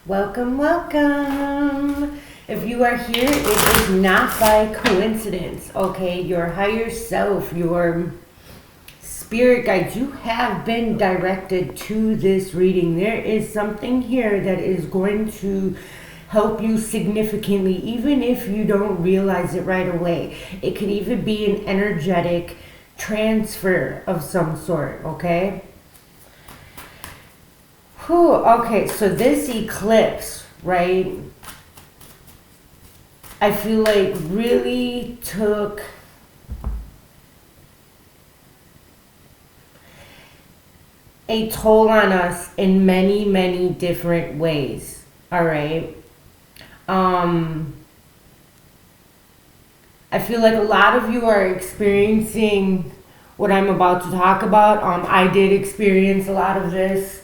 Welcome, welcome. If you are here, it is not by coincidence, okay? Your higher self, your spirit guides, you have been directed to this reading. There is something here that is going to help you significantly, even if you don't realize it right away. It could even be an energetic transfer of some sort, okay? Whew, okay, so this eclipse, right, I feel like really took a toll on us in many, many different ways, all right? I feel like a lot of you are experiencing what I'm about to talk about. I did experience a lot of this.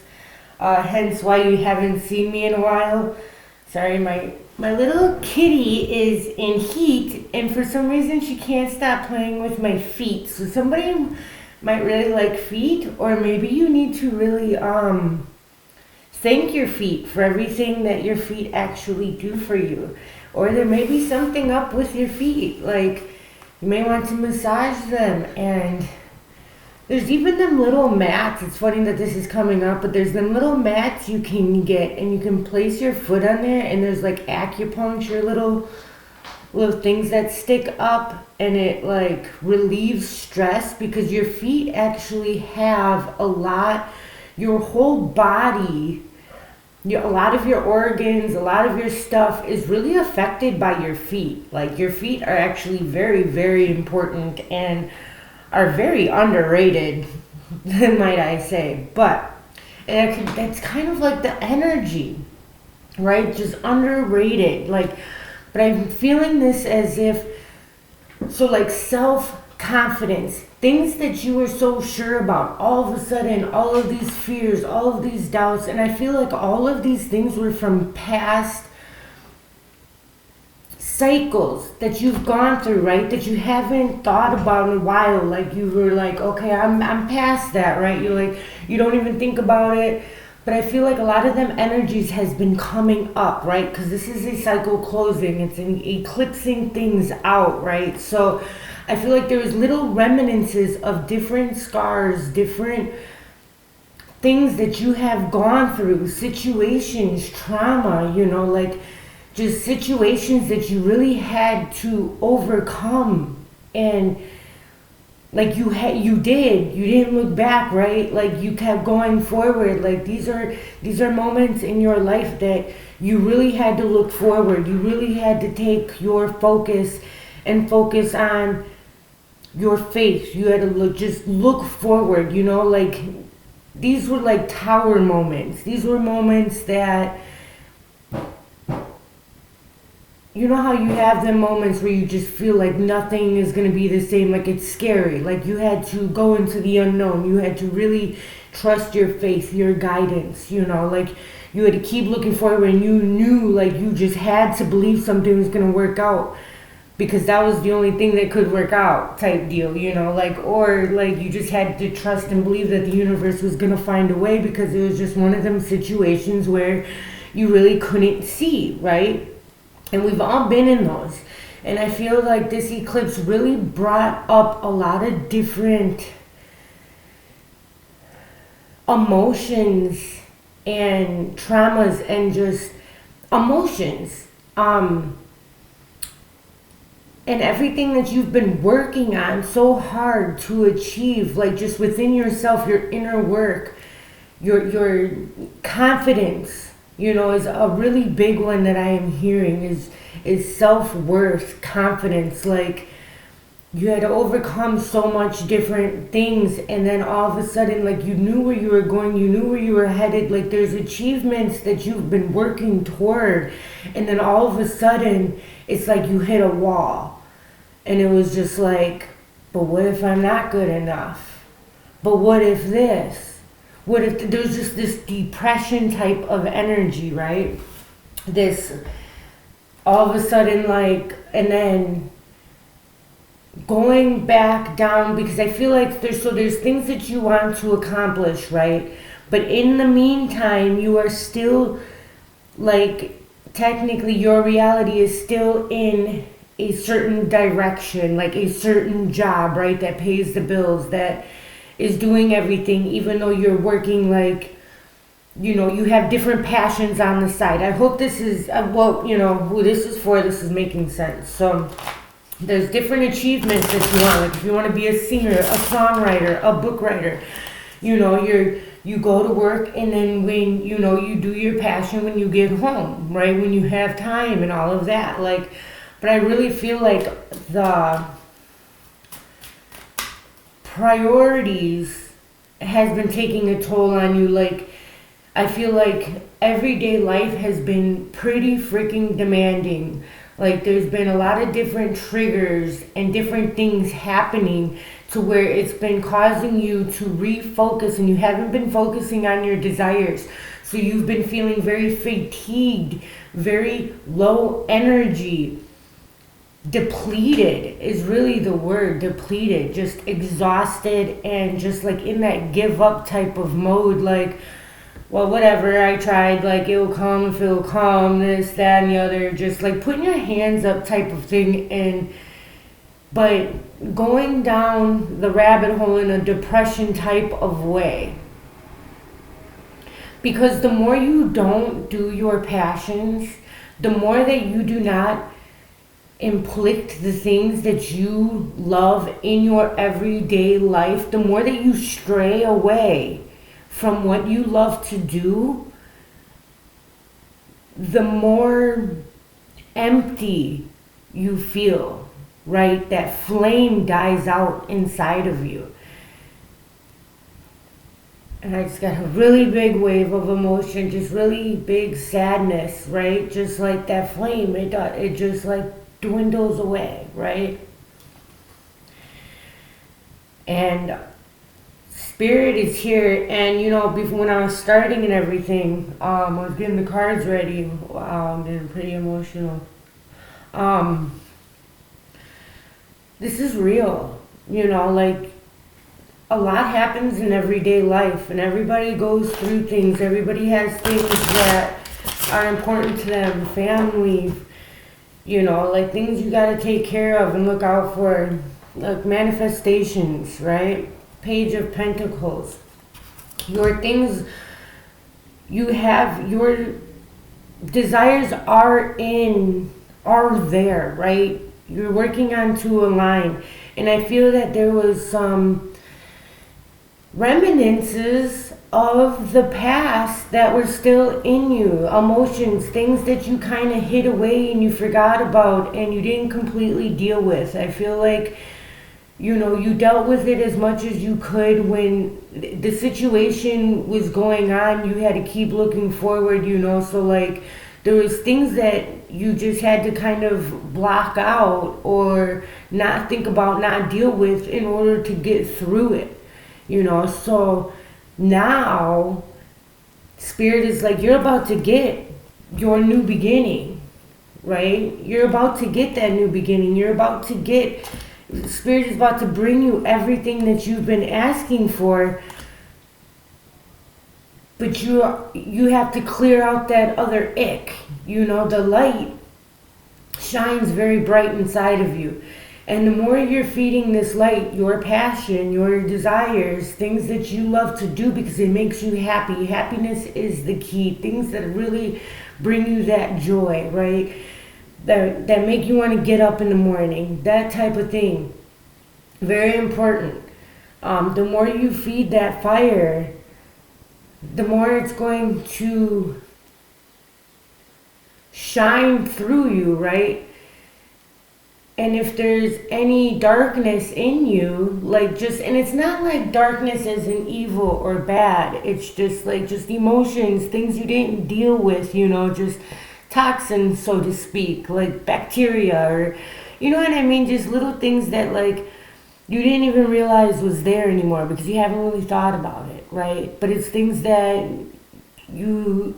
Hence why you haven't seen me in a while. Sorry, my little kitty is in heat, and for some reason she can't stop playing with my feet. So somebody might really like feet, or maybe you need to really thank your feet for everything that your feet actually do for you. Or there may be something up with your feet, like you may want to massage them. And there's even them little mats. It's funny that this is coming up, but there's them little mats you can get, and you can place your foot on there, and there's like acupuncture little things that stick up, and it like relieves stress because your feet actually have a lot, your whole body, a lot of your organs, a lot of your stuff is really affected by your feet. Like your feet are actually very, very important and are very underrated, might I say. But that's kind of like the energy, right? Just underrated. But I'm feeling this as if, so like self-confidence, things that you were so sure about, all of a sudden, all of these fears, all of these doubts, and I feel like all of these things were from past cycles that you've gone through, right? That you haven't thought about in a while. Like you were like, okay, I'm past that, right? You're like, you don't even think about it. But I feel like a lot of them energies has been coming up, right? Because this is a cycle closing. It's an eclipsing things out, right? So I feel like there was little reminiscences of different scars, different things that you have gone through, situations, trauma, like just situations that you really had to overcome. And like you didn't look back, right? Like you kept going forward. Like these are moments in your life that you really had to look forward. You really had to take your focus and focus on your faith. You had to just look forward, like these were like tower moments. These were moments that, you know how you have them moments where you just feel like nothing is going to be the same, like it's scary, like you had to go into the unknown, you had to really trust your faith, your guidance, like you had to keep looking forward, and you knew like you just had to believe something was going to work out because that was the only thing that could work out type deal, or you just had to trust and believe that the universe was going to find a way because it was just one of them situations where you really couldn't see, right? And we've all been in those. And I feel like this eclipse really brought up a lot of different emotions and traumas and just emotions. And everything that you've been working on so hard to achieve, like just within yourself, your inner work, your confidence, is a really big one that I am hearing is self-worth, confidence. Like you had to overcome so much different things, and then all of a sudden, like you knew where you were going, you knew where you were headed, like there's achievements that you've been working toward, and then all of a sudden it's like you hit a wall, and it was just like, but what if I'm not good enough? But what if this? What if there's just this depression type of energy, right? This all of a sudden, and then going back down, because I feel like there's things that you want to accomplish, right? But in the meantime, you are still like technically your reality is still in a certain direction, like a certain job, right, that pays the bills, that is doing everything, even though you're working, like, you know, you have different passions on the side. I hope this is, well, you know, who this is for, this is making sense. So there's different achievements that you want. Like if you want to be a singer, a songwriter, a book writer, you know, you go to work, and then when, you know, you do your passion when you get home, right, when you have time and all of that. Like, but I really feel like the priorities has been taking a toll on you. Like, I feel like everyday life has been pretty freaking demanding. Like, there's been a lot of different triggers and different things happening to where it's been causing you to refocus, and you haven't been focusing on your desires. So you've been feeling very fatigued, very low energy. Depleted is really the word, depleted, just exhausted, and just like in that give up type of mode. Like, well, whatever, I tried, like, it'll come if it'll come, this, that, and the other, just like putting your hands up type of thing. And but going down the rabbit hole in a depression type of way, because the more you don't do your passions, the more that you do not inflict the things that you love in your everyday life, the more that you stray away from what you love to do, the more empty you feel, right? That flame dies out inside of you. And I just got a really big wave of emotion, just really big sadness, right? Just like that flame, it just like dwindles away, right? And Spirit is here. And you know, before, when I was starting and everything, I was getting the cards ready. Wow, I'm getting pretty emotional. This is real, you know, like a lot happens in everyday life, and everybody goes through things. Everybody has things that are important to them, family, you know, like things you got to take care of and look out for, like manifestations, right? Page of Pentacles. Your things, you have, your desires are there, right? You're working on to align. And I feel that there was some reminiscences of the past that were still in you, emotions, things that you kind of hid away and you forgot about and you didn't completely deal with. I feel like, you know, you dealt with it as much as you could when the situation was going on. You had to keep looking forward, you know, so like there was things that you just had to kind of block out or not think about, not deal with in order to get through it, you know. So now Spirit is like, you're about to get your new beginning, right? You're about to get that new beginning. You're about to get, Spirit is about to bring you everything that you've been asking for. But you have to clear out that other ick. You know, the light shines very bright inside of you. And the more you're feeding this light, your passion, your desires, things that you love to do because it makes you happy. Happiness is the key. Things that really bring you that joy, right? That make you want to get up in the morning. That type of thing. Very important. The more you feed that fire, the more it's going to shine through you, right? And if there's any darkness in you, like just, and it's not like darkness as in evil or bad, it's just like just emotions, things you didn't deal with, you know, just toxins, so to speak, like bacteria, or you know what I mean, just little things that like you didn't even realize was there anymore because you haven't really thought about it, right? But it's things that you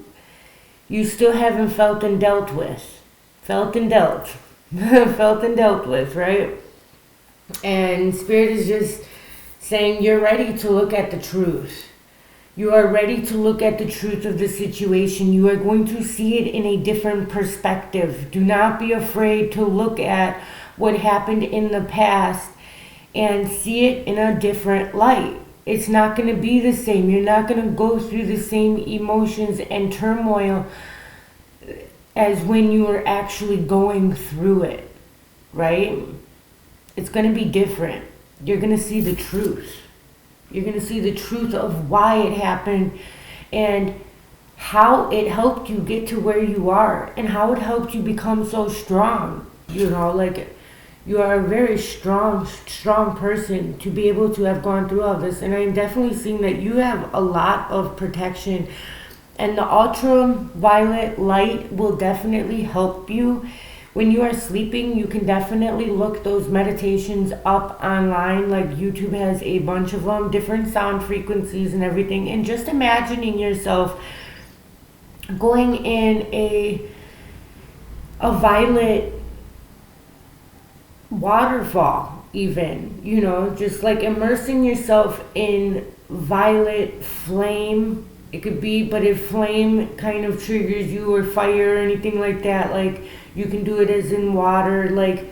still haven't felt and dealt with. Felt and dealt. Felt and dealt with, right? And Spirit is just saying you're ready to look at the truth. You are ready to look at the truth of the situation. You are going to see it in a different perspective. Do not be afraid to look at what happened in the past and see it in a different light. It's not going to be the same. You're not going to go through the same emotions and turmoil as when you were actually going through it, right? It's going to be different. You're going to see the truth. You're going to see the truth of why it happened and how it helped you get to where you are and how it helped you become so strong. You know, like, you are a very strong person to be able to have gone through all this. And I'm definitely seeing that you have a lot of protection. And the ultraviolet light will definitely help you. When you are sleeping, you can definitely look those meditations up online. Like, YouTube has a bunch of them, different sound frequencies and everything. And just imagining yourself going in a violet waterfall, even, you know, just like immersing yourself in violet flame. It could be, but if flame kind of triggers you, or fire or anything like that, like, you can do it as in water. Like,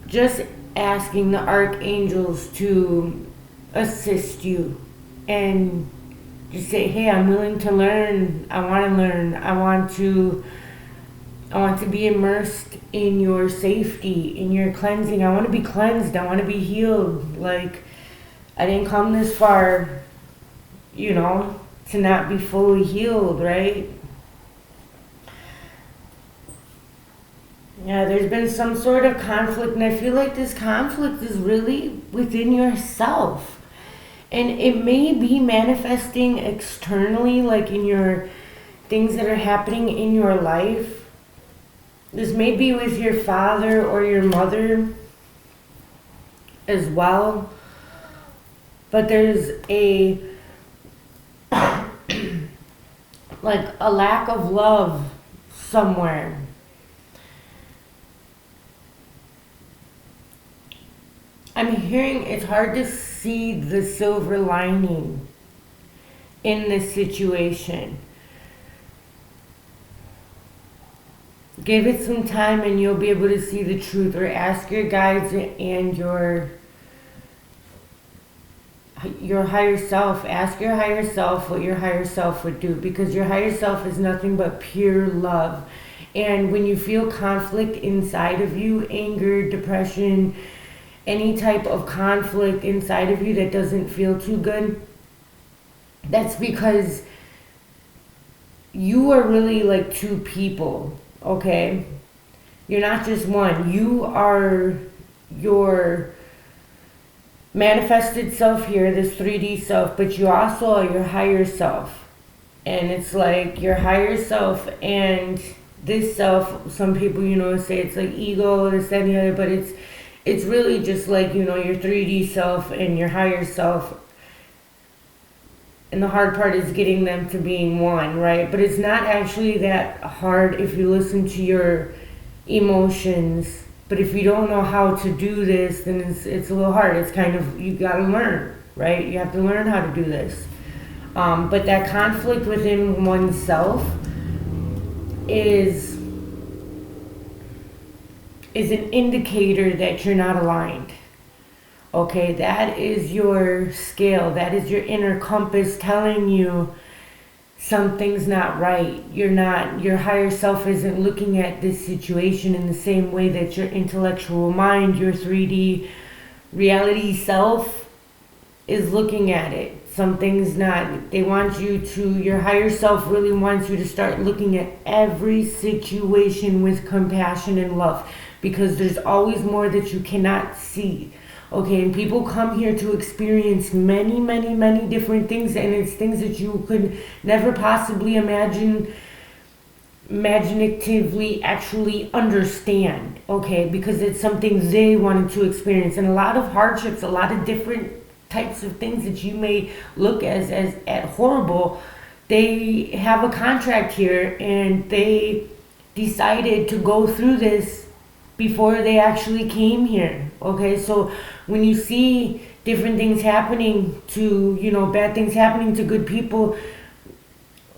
just asking the archangels to assist you and just say, hey, I'm willing to learn. I want to learn. I want to be immersed in your safety, in your cleansing. I want to be cleansed. I want to be healed. Like, I didn't come this far, you know, to not be fully healed, right? Yeah, there's been some sort of conflict, and I feel like this conflict is really within yourself. And it may be manifesting externally, like in your things that are happening in your life. This may be with your father or your mother as well. But there's a like a lack of love somewhere. I'm hearing it's hard to see the silver lining in this situation. Give it some time and you'll be able to see the truth, or ask your guides and your higher self. Ask your higher self what your higher self would do, because your higher self is nothing but pure love. And when you feel conflict inside of you, anger, depression, any type of conflict inside of you that doesn't feel too good, that's because you are really like two people, okay? You're not just one. You are your manifested self here, this 3D self, but you also are your higher self. And it's like your higher self and this self, some people, you know, say it's like ego, this, that, and the other, but it's really just like, you know, your 3D self and your higher self. And the hard part is getting them to being one, right? But it's not actually that hard if you listen to your emotions. But if you don't know how to do this, then it's a little hard. It's kind of, you gotta learn, right? You have to learn how to do this. But that conflict within oneself is an indicator that you're not aligned. Okay, that is your scale. That is your inner compass telling you something's not right. Your higher self isn't looking at this situation in the same way that your intellectual mind, your 3D reality self is looking at it. Something's not. They want you to, your higher self really wants you to start looking at every situation with compassion and love, because there's always more that you cannot see. Okay, and people come here to experience many, many, many different things, and it's things that you could never possibly imaginatively actually understand, okay, because it's something they wanted to experience. And a lot of hardships, a lot of different types of things that you may look at horrible, they have a contract here, and they decided to go through this before they actually came here. Okay, so when you see different things happening to, bad things happening to good people.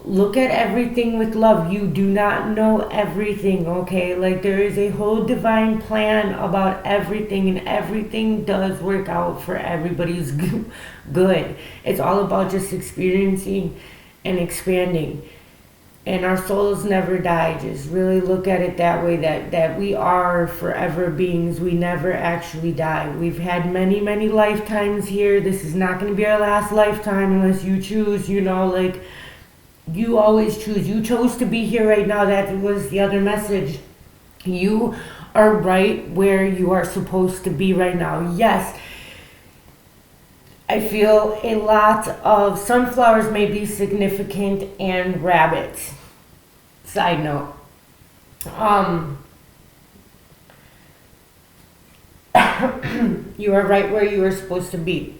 Look at everything with love. You do not know everything, okay? Like, there is a whole divine plan about everything, and everything does work out for everybody's good. It's all about just experiencing and expanding. And our souls never die. Just really look at it that way, that we are forever beings. We never actually die. We've had many, many lifetimes here. This is not going to be our last lifetime unless you choose, like, you always choose. You chose to be here right now. That was the other message. You are right where you are supposed to be right now. Yes, I feel a lot of sunflowers may be significant and rabbits. Side note. You are right where you are supposed to be.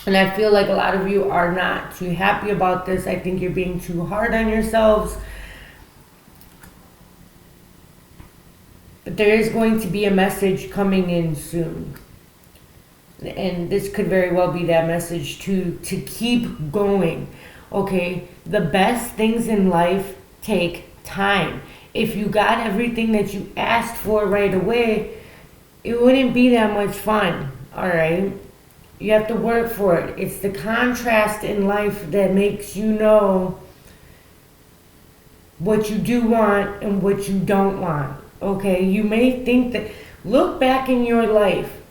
And I feel like a lot of you are not too happy about this. I think you're being too hard on yourselves. But there is going to be a message coming in soon. And this could very well be that message to keep going. Okay? The best things in life take time. If you got everything that you asked for right away, it wouldn't be that much fun. Alright? You have to work for it. It's the contrast in life that makes you know what you do want and what you don't want. Okay? You may think that, look back in your life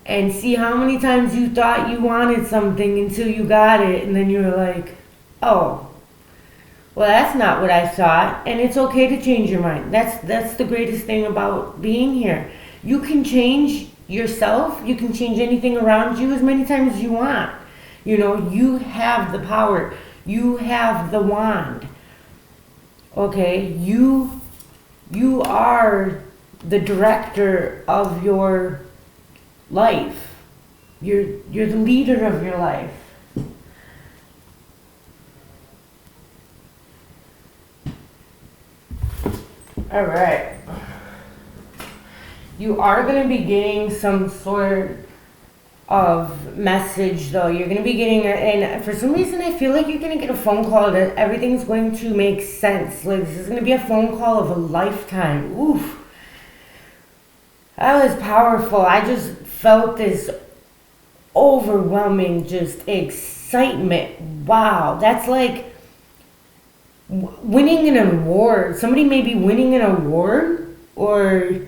and see how many times you thought you wanted something until you got it, and then you were like, oh, well, that's not what I thought. And it's okay to change your mind. That's the greatest thing about being here. You can change yourself. You can change anything around you as many times as you want. You have the power. You have the wand. Okay? You are the director of your life. You're the leader of your life. All right. You are going to be getting some sort of message, though. You're going to be getting, and for some reason I feel like you're going to get a phone call that everything's going to make sense. Like, this is going to be a phone call of a lifetime. Oof. That was powerful. I just felt this overwhelming just excitement. Wow. That's like winning an award. Somebody may be winning an award, or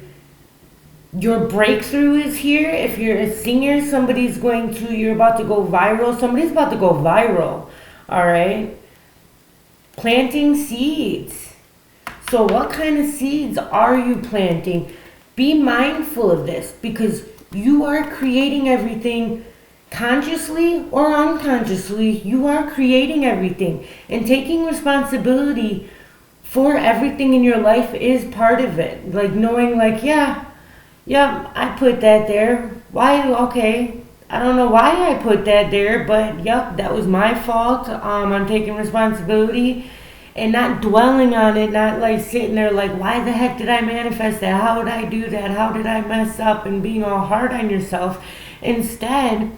your breakthrough is here. If you're a singer, you're about to go viral. Somebody's about to go viral. All right? Planting seeds. So what kind of seeds are you planting? Be mindful of this, because you are creating everything consciously or unconsciously. You are creating everything, and taking responsibility for everything in your life is part of it. Like, knowing, like, yeah, I put that there. Why? Okay, I don't know why I put that there, but yep, that was my fault. I'm taking responsibility and not dwelling on it, not like sitting there like, why the heck did I manifest that? How did I do that? How did I mess up? And being all hard on yourself. Instead,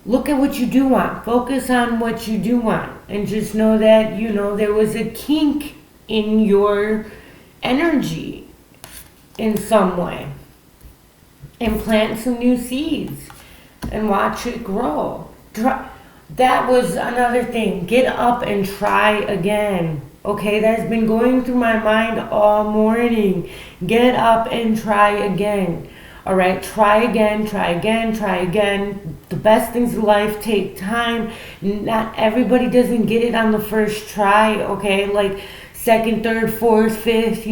look at what you do want. Focus on what you do want. And just know that, there was a kink in your energy in some way. And plant some new seeds and watch it grow. That was another thing. Get up and try again. Okay, that's been going through my mind all morning. Get up and try again. All right, try again, try again, try again. The best things in life take time. Not everybody doesn't get it on the first try, okay? Like second, third, fourth, fifth,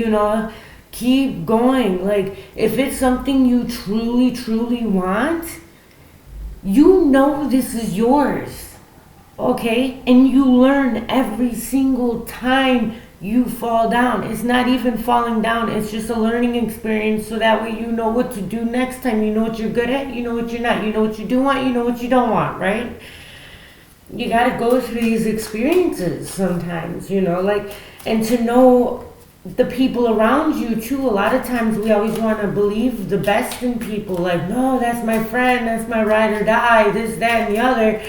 keep going. Like, if it's something you truly, truly want, this is yours. Okay? And you learn every single time you fall down. It's not even falling down. It's just a learning experience, so that way you know what to do next time. You know what you're good at. You know what you're not. You know what you do want. You know what you don't want, right? You got to go through these experiences sometimes, and to know the people around you too. A lot of times we always want to believe the best in people, like, no, that's my friend, that's my ride or die, this, that, and the other.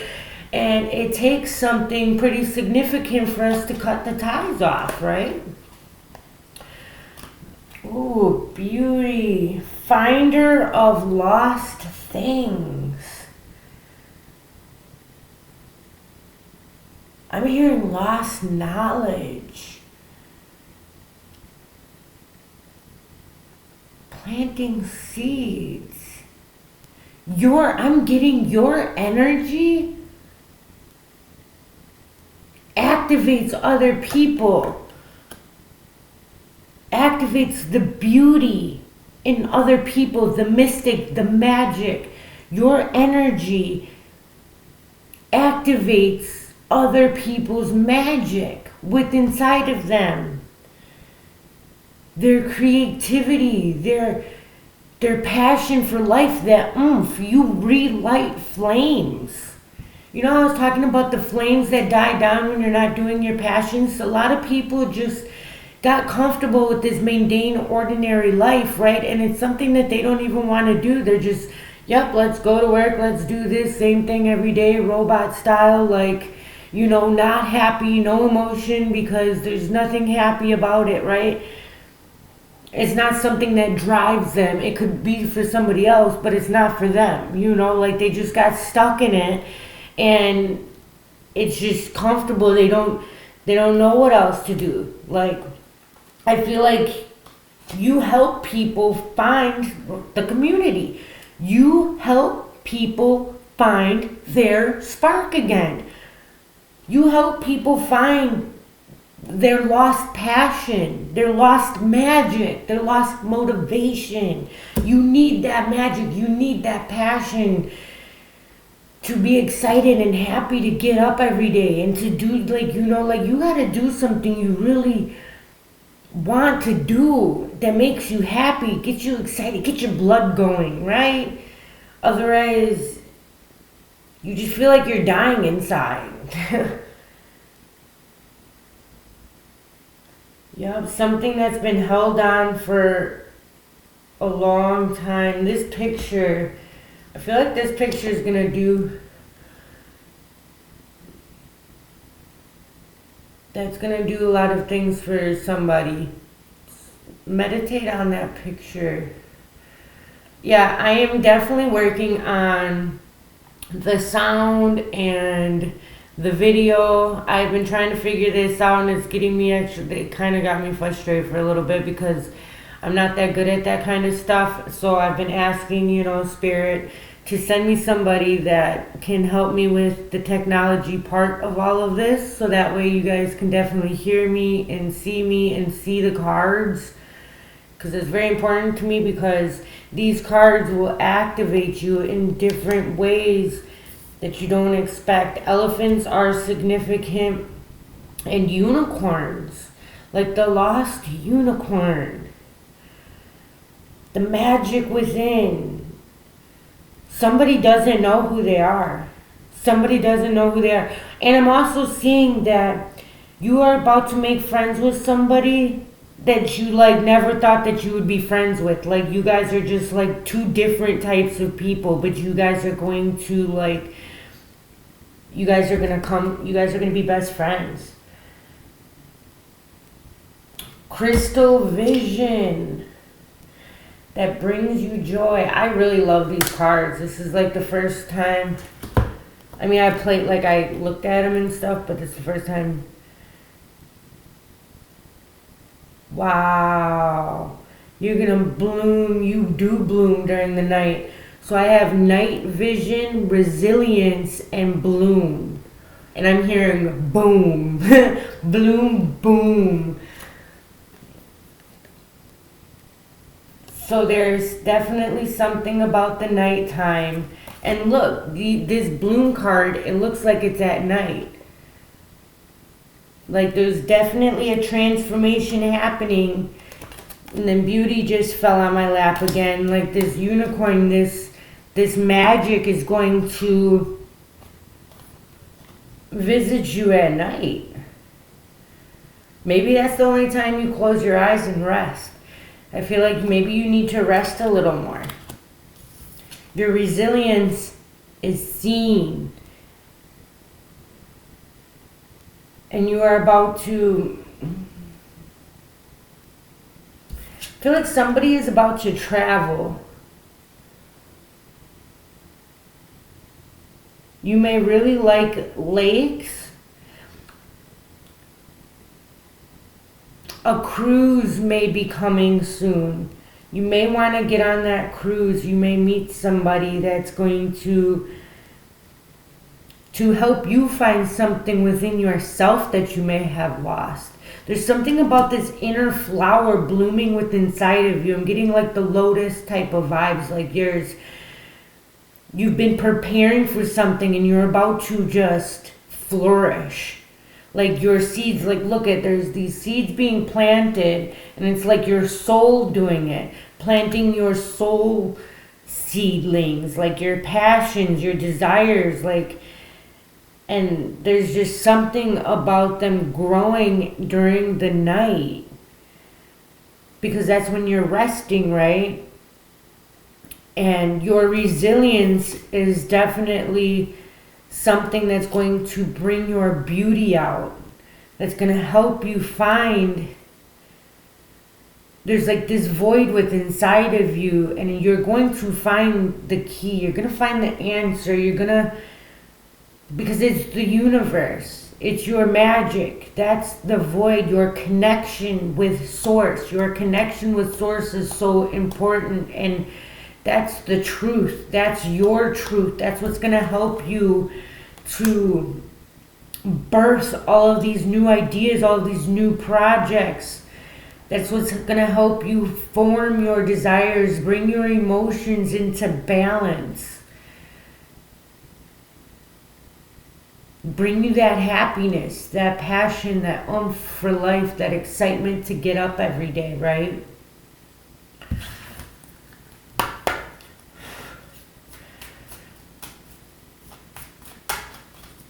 And it takes something pretty significant for us to cut the ties off, right? Ooh, beauty. Finder of lost things. I'm hearing lost knowledge. Planting seeds. I'm getting your energy activates other people, activates the beauty in other people, the mystic, the magic. Your energy activates other people's magic within inside of them. Their creativity, their passion for life, that oomph. You relight flames. You know, I was talking about the flames that die down when you're not doing your passions. A lot of people just got comfortable with this mundane, ordinary life, right? And it's something that they don't even want to do. They're just, yep, let's go to work, let's do this same thing every day, robot style, like, you know, not happy, no emotion, because there's nothing happy about it, right? It's not something that drives them. It could be for somebody else, but it's not for them. You know, like they just got stuck in it, and it's just comfortable. They don't know what else to do. Like, I feel like you help people find the community. You help people find their spark again. You help people find their lost passion, their lost magic, their lost motivation. You need that magic, you need that passion to be excited and happy to get up every day and to do, like, you know, like you gotta do something you really want to do that makes you happy, gets you excited, get your blood going, right? Otherwise, you just feel like you're dying inside. Yep, something that's been held on for a long time. This picture, I feel like this picture is gonna do, that's gonna do a lot of things for somebody. Meditate on that picture. Yeah, I am definitely working on the sound and the video. I've been trying to figure this out, and it's getting me actually, it kind of got me frustrated for a little bit because I'm not that good at that kind of stuff. So I've been asking, you know, Spirit to send me somebody that can help me with the technology part of all of this, so that way you guys can definitely hear me and see the cards, because it's very important to me, because these cards will activate you in different ways that you don't expect. Elephants are significant, and unicorns, like the lost unicorn, the magic within. Somebody doesn't know who they are. Somebody doesn't know who they are. And I'm also seeing that you are about to make friends with somebody that you like never thought that you would be friends with. Like, you guys are just like two different types of people, but you guys are going to like, you guys are gonna be best friends. Crystal vision that brings you joy. I really love these cards. This is like the first time, I mean, I played, like, I looked at them and stuff, but it's the first time. Wow. You're gonna bloom. You do bloom during the night. So I have night vision, resilience, and bloom. And I'm hearing boom. Bloom, boom. So there's definitely something about the nighttime. And look, this bloom card, it looks like it's at night. Like, there's definitely a transformation happening. And then beauty just fell on my lap again. Like, this unicorn, this magic is going to visit you at night. Maybe that's the only time you close your eyes and rest. I feel like maybe you need to rest a little more. Your resilience is seen. And you are about to... I feel like somebody is about to travel. You may really like lakes. A cruise may be coming soon. You may want to get on that cruise. You may meet somebody that's going to help you find something within yourself that you may have lost. There's something about this inner flower blooming within inside of you. I'm getting like the lotus type of vibes, like yours. You've been preparing for something and you're about to just flourish. Like your seeds, like look at, there's these seeds being planted and it's like your soul doing it. Planting your soul seedlings, like your passions, your desires, like, and there's just something about them growing during the night. Because that's when you're resting, right? And your resilience is definitely something that's going to bring your beauty out. That's going to help you find... There's like this void within inside of you, and you're going to find the key. You're going to find the answer. You're going to... Because it's the universe. It's your magic. That's the void. Your connection with source. Your connection with source is so important, and that's the truth. That's your truth. That's what's going to help you to birth all of these new ideas, all of these new projects. That's what's going to help you form your desires, bring your emotions into balance. Bring you that happiness, that passion, that oomph for life, that excitement to get up every day, right?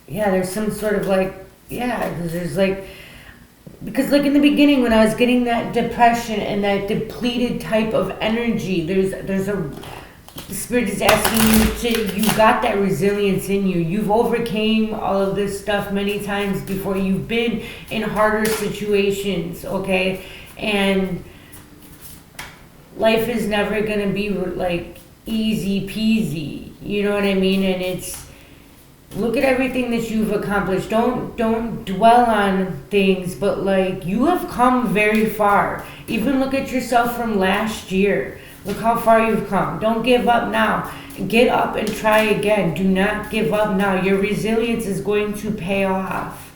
Yeah, there's some sort of like, yeah, there's like, because like in the beginning when I was getting that depression and that depleted type of energy, there's a, the Spirit is asking you to, you got that resilience in you. You've overcame all of this stuff many times before. You've been in harder situations, okay? And life is never going to be like easy peasy, you know what I mean? And it's, look at everything that you've accomplished. Don't dwell on things, but like you have come very far. Even look at yourself from last year. Look how far you've come. Don't give up now. Get up and try again. Do not give up now. Your resilience is going to pay off.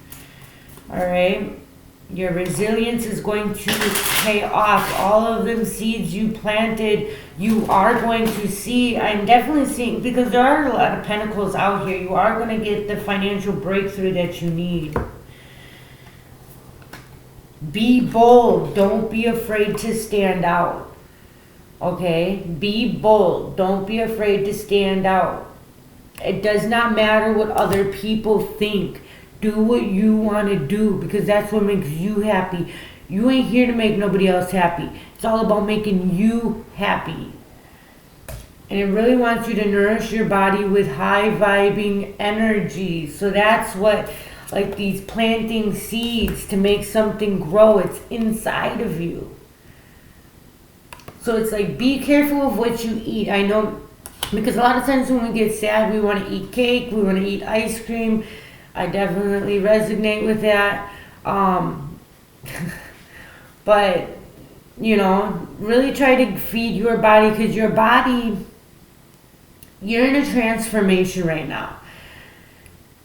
All right? Your resilience is going to pay off. All of them seeds you planted, you are going to see. I'm definitely seeing, because there are a lot of pentacles out here, you are going to get the financial breakthrough that you need. Be bold. Don't be afraid to stand out. Okay? Be bold. Don't be afraid to stand out. It does not matter what other people think. Do what you want to do, because that's what makes you happy. You ain't here to make nobody else happy. It's all about making you happy. And it really wants you to nourish your body with high vibing energy. So that's what, like these planting seeds to make something grow, it's inside of you. So it's like, be careful of what you eat. I know, because a lot of times when we get sad, we want to eat cake, we want to eat ice cream. I definitely resonate with that. But, you know, really try to feed your body, because your body, you're in a transformation right now.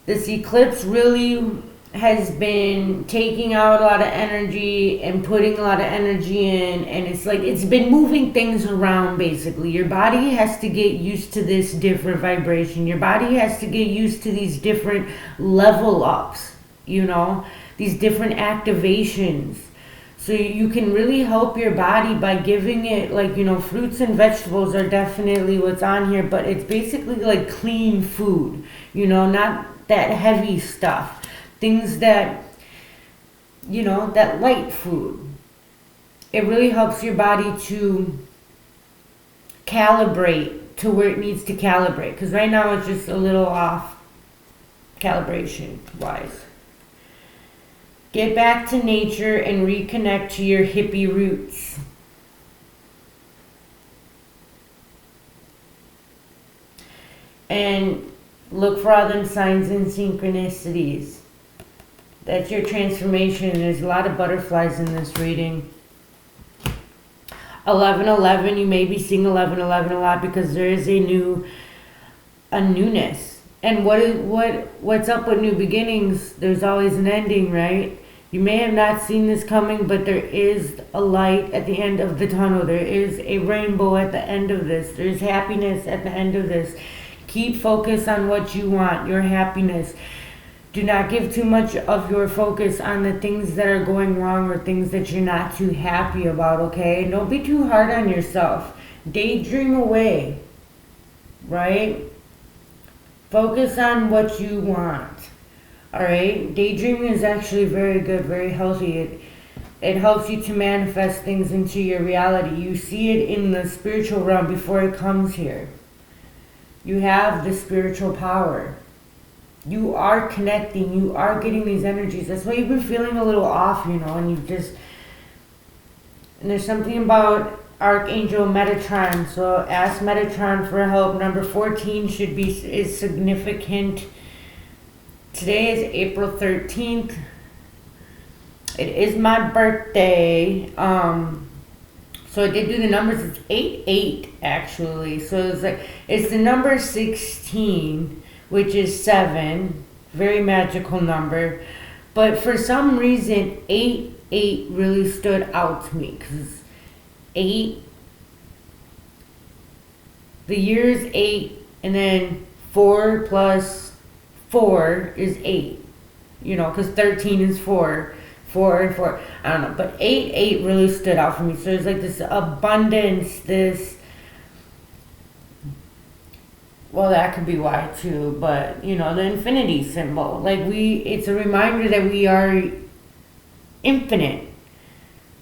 This eclipse really has been taking out a lot of energy and putting a lot of energy in, and it's like it's been moving things around. Basically your body has to get used to this different vibration. Your body has to get used to these different level ups, you know, these different activations. So you can really help your body by giving it, like, you know, fruits and vegetables are definitely what's on here, but it's basically like clean food, you know, not that heavy stuff. Things that that light food. It really helps your body to calibrate to where it needs to calibrate. Because right now it's just a little off calibration wise. Get back to nature and reconnect to your hippie roots. And look for all them signs and synchronicities. That's your transformation. There's a lot of butterflies in this reading. 11:11, you may be seeing 11:11 a lot because there is a newness. And what's up with new beginnings? There's always an ending, right? You may have not seen this coming, but there is a light at the end of the tunnel. There is a rainbow at the end of this. There's happiness at the end of this. Keep focus on what you want, your happiness. Do not give too much of your focus on the things that are going wrong or things that you're not too happy about, okay? Don't be too hard on yourself. Daydream away, right? Focus on what you want, all right? Daydreaming is actually very good, very healthy. It helps you to manifest things into your reality. You see it in the spiritual realm before it comes here. You have the spiritual power. You are connecting. You are getting these energies. That's why you've been feeling a little off, and there's something about Archangel Metatron. So ask Metatron for help. Number 14 is significant. Today is April 13th. It is my birthday. So I did do the numbers. It's 88 actually. So it's the number 16, which is 7. Very magical number. But for some reason, 88 really stood out to me because 8. The year is 8, and then 4 plus 4 is 8. Because 13 is 4. 4 and 4, I don't know, but 8 really stood out for me. So there's like this abundance, that could be why too, but the infinity symbol. It's a reminder that we are infinite.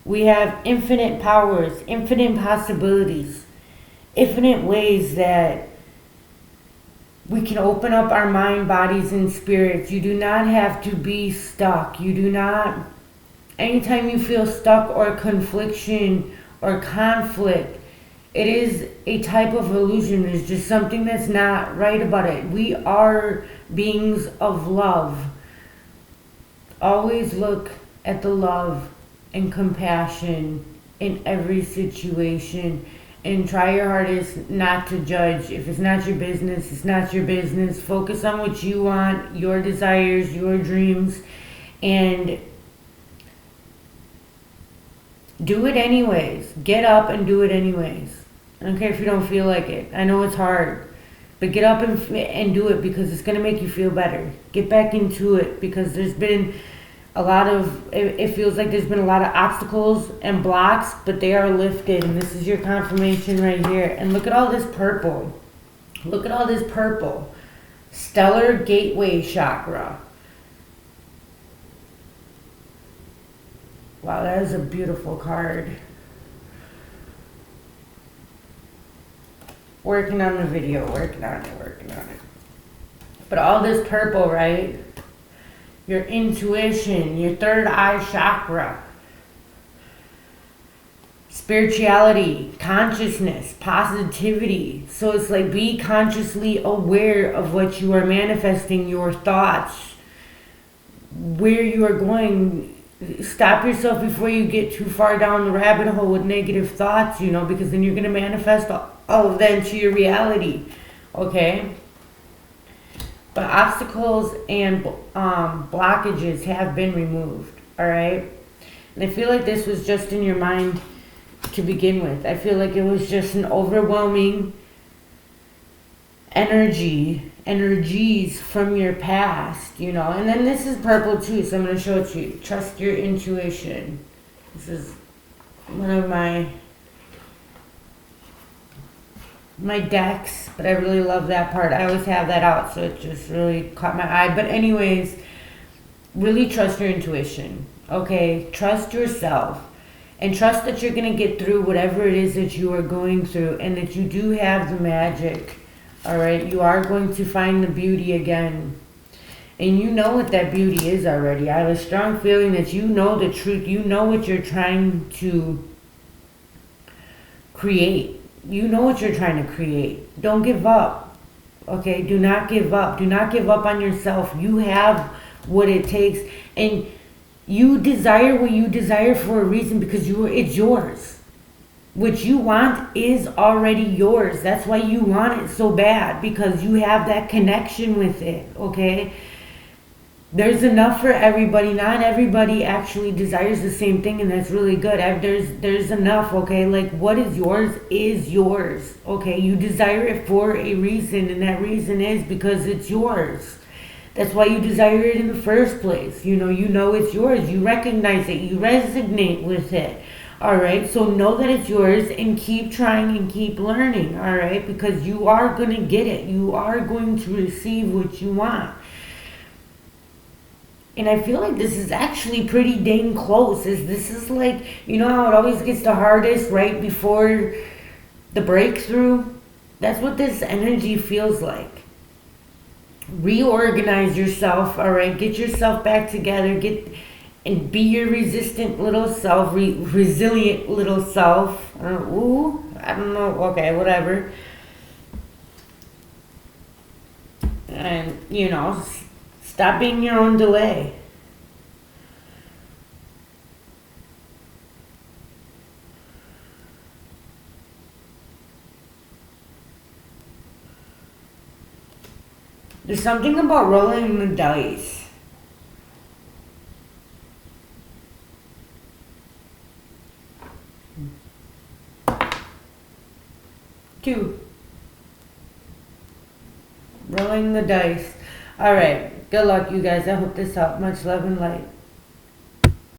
We have infinite powers, infinite possibilities, infinite ways that we can open up our mind, bodies, and spirits. You do not have to be stuck. Anytime you feel stuck or confliction or conflict, it is a type of illusion. There's just something that's not right about it. We are beings of love. Always look at the love and compassion in every situation. And try your hardest not to judge. If it's not your business, it's not your business. Focus on what you want, your desires, your dreams, and do it anyways. Get up and do it anyways. I don't care if you don't feel like it. I know it's hard, but get up and do it because it's going to make you feel better. Get back into it because there's been it feels like there's been a lot of obstacles and blocks, but they are lifted, and this is your confirmation right here. And look at all this purple. Look at all this purple. Stellar Gateway Chakra. Wow, that is a beautiful card. Working on the video, working on it. But all this purple, right? Your intuition, your third eye chakra, spirituality, consciousness, positivity. So it's like be consciously aware of what you are manifesting, your thoughts, where you are going. Stop yourself before you get too far down the rabbit hole with negative thoughts, because then you're going to manifest all of that into your reality, okay? But obstacles and blockages have been removed, all right? And I feel like this was just in your mind to begin with. I feel like it was just an overwhelming energies from your past, And then this is purple too, so I'm going to show it to you. Trust your intuition. This is one of my decks, but I really love that part. I always have that out, so it just really caught my eye. But anyways, really trust your intuition. Okay, trust yourself and trust that you're going to get through whatever it is that you are going through and that you do have the magic. All right, you are going to find the beauty again. And you know what that beauty is already. I have a strong feeling that you know the truth. You know what you're trying to create. You know what you're trying to create. Don't give up. Okay, do not give up. Do not give up on yourself. You have what it takes. And you desire what you desire for a reason because it's yours. What you want is already yours. That's why you want it so bad, because you have that connection with it, okay? There's enough for everybody. Not everybody actually desires the same thing, and that's really good. There's enough, okay? Like, what is yours, okay? You desire it for a reason, and that reason is because it's yours. That's why you desire it in the first place. You know it's yours. You recognize it. You resonate with it. All right? So know that it's yours and keep trying and keep learning, all right? Because you are going to get it. You are going to receive what you want. And I feel like this is actually pretty dang close. This is like, you know how it always gets the hardest right before the breakthrough? That's what this energy feels like. Reorganize yourself, all right? Get yourself back together. And be your resistant little self, resilient little self. I don't know. Okay, whatever. And, stop being your own delay. There's something about rolling the dice. Two. Rolling the dice. All right. Good luck, you guys. I hope this helped. Much love and light.